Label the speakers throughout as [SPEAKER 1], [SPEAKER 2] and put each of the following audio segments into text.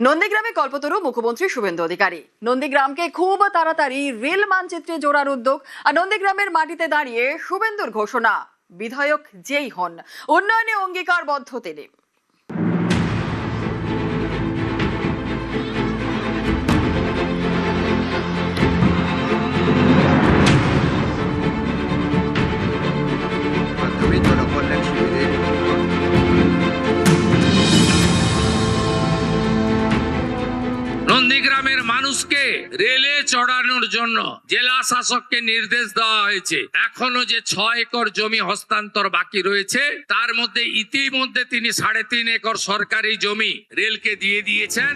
[SPEAKER 1] নন্দীগ্রামে কল্পতরু মুখ্যমন্ত্রী শুভেন্দু অধিকারী। নন্দীগ্রামকে খুব তাড়াতাড়ি রেল মানচিত্রে জোড়ার উদ্যোগ। আর নন্দীগ্রামের মাটিতে দাঁড়িয়ে শুভেন্দুর ঘোষণা, বিধায়ক যেই হন উন্নয়নে অঙ্গীকারবদ্ধ তিনি।
[SPEAKER 2] নন্দীগ্রামের মানুষকে রেলে চড়ানোর জন্য জেলা শাসককে নির্দেশ দেওয়া হয়েছে। এখনো যে 6 একর জমি হস্তান্তর বাকি রয়েছে, তার মধ্যে ইতিমধ্যে তিনি 3.5 একর সরকারি জমি রেলকে দিয়ে দিয়েছেন।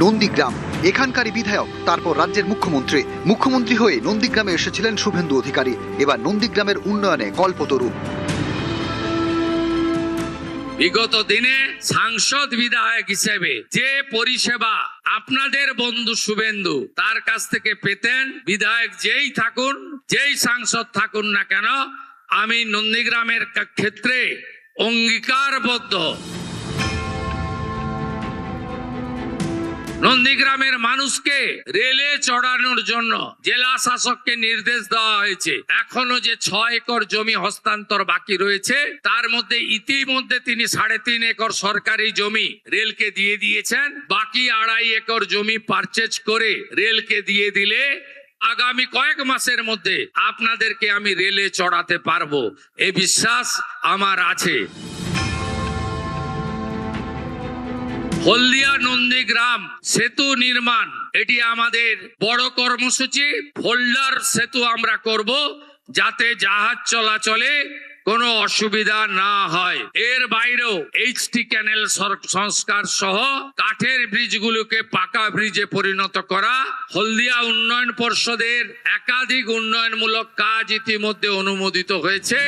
[SPEAKER 3] নন্দীগ্রাম এখানকারই বিধায়ক, তারপর রাজ্যের মুখ্যমন্ত্রী হয়ে নন্দীগ্রামে এসেছিলেন শুভেন্দু অধিকারী। এবার নন্দীগ্রামের উন্নয়নে কল্পতরু।
[SPEAKER 2] বিগত দিনে সাংসদ বিধায়ক হিসেবে যে পরিষেবা আপনাদের বন্ধু শুভেন্দু তার কাছ থেকে পেতেন, বিধায়ক যেই থাকুন, যেই সাংসদ থাকুন না কেন, আমি নন্দীগ্রামের ক্ষেত্রে অঙ্গীকারবদ্ধ। নন্দীগ্রামের মানুষকে রেলে চড়ানোর জন্য জেলা শাসককে নির্দেশ দেওয়া হয়েছে। এখনো যে 6 একর জমি হস্তান্তর বাকি রয়েছে, তার মধ্যে ইতিমধ্যে তিনি 3.5 একর সরকারি জমি রেলকে দিয়ে দিয়েছেন। বাকি 2.5 একর জমি পারচেজ করে রেলকে দিয়ে দিলে আগামী কয়েক মাসের মধ্যে আপনাদেরকে আমি রেলে চড়াতে পারবো, এই বিশ্বাস আমার আছে। হলদিয়া নন্দীগ্রাম সেতু নির্মাণ, এটি আমাদের বড় কর্মসূচি। ফোল্ডার সেতু আমরা করব, যাতে জাহাজ চলাচলে কোনো অসুবিধা না হয়। এর বাইরেও এইচটি ক্যানেল সংস্কার সহ কাঠের ব্রিজগুলোকে পাকা ব্রিজে পরিণত করা। হলদিয়া উন্নয়ন পর্ষদের একাধিক উন্নয়নমূলক কাজ ইতিমধ্যে অনুমোদিত হয়েছে।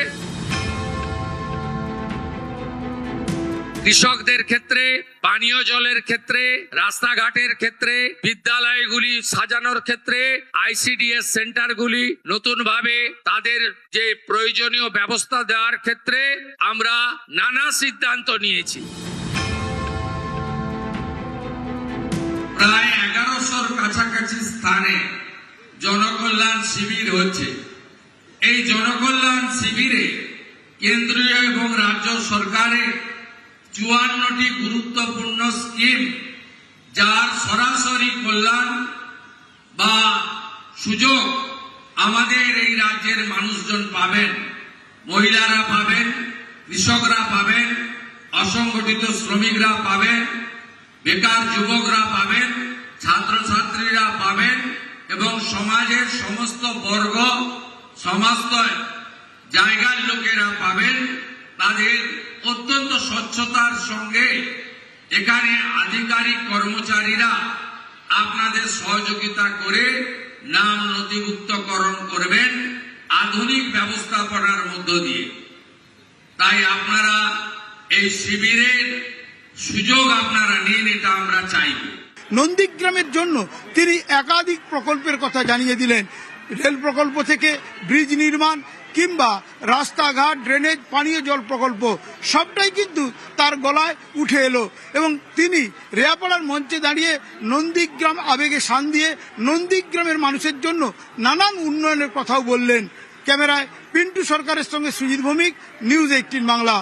[SPEAKER 2] কৃষকদের ক্ষেত্রে, পানীয় জলের ক্ষেত্রে, রাস্তাঘাটের ক্ষেত্রে, বিদ্যালয়গুলি সাজানোর ক্ষেত্রে, আইসিডিএস সেন্টারগুলি নতুনভাবে তাদের যে প্রয়োজনীয় ব্যবস্থা দেওয়ার ক্ষেত্রে আমরা নানা সিদ্ধান্ত নিয়েছি। প্রায় 1100-র কাছাকাছি স্থানে জনকল্যাণ শিবির হচ্ছে। এই জনকল্যাণ শিবিরে কেন্দ্রীয় এবং রাজ্য সরকারের 54টি গুরুত্বপূর্ণ স্কিম, যার সরাসরি কল্যাণ বা সুযোগ আমাদের এই রাজ্যের মানুষজন পাবেন। মহিলারা পাবেন, কৃষকরা পাবেন, অসংগঠিত শ্রমিকরা পাবেন, বেকার যুবকরা পাবেন, ছাত্রছাত্রীরা পাবেন এবং সমাজের সমস্ত বর্গ, সমস্ত জায়গার লোকেরা পাবেন। তাদের অত্যন্ত স্বচ্ছতার সঙ্গে এখানে আধিকারিক কর্মচারীরা আপনাদের সহযোগিতা করে নাম নথিভুক্তকরণ করবেন আধুনিক ব্যবস্থাপনার মধ্য দিয়ে। তাই আপনারা এই শিবিরের সুযোগ আপনারা নিন, এটা আমরা চাইব।
[SPEAKER 4] নন্দীগ্রামের জন্য তিনি একাধিক প্রকল্পের কথা জানিয়ে দিলেন। রেল প্রকল্প থেকে ব্রিজ নির্মাণ কিংবা রাস্তাঘাট, ড্রেনেজ, পানীয় জল প্রকল্প, সবটাই কিন্তু তার গলায় উঠে এলো এবং তিনি রেয়াপাড়ার মঞ্চে দাঁড়িয়ে নন্দীগ্রাম আবেগে শান দিয়ে নন্দীগ্রামের মানুষের জন্য নানান উন্নয়নের কথাও বললেন। ক্যামেরায় পিন্টু সরকারের সঙ্গে সুজিত ভৌমিক, নিউজ 18 বাংলা।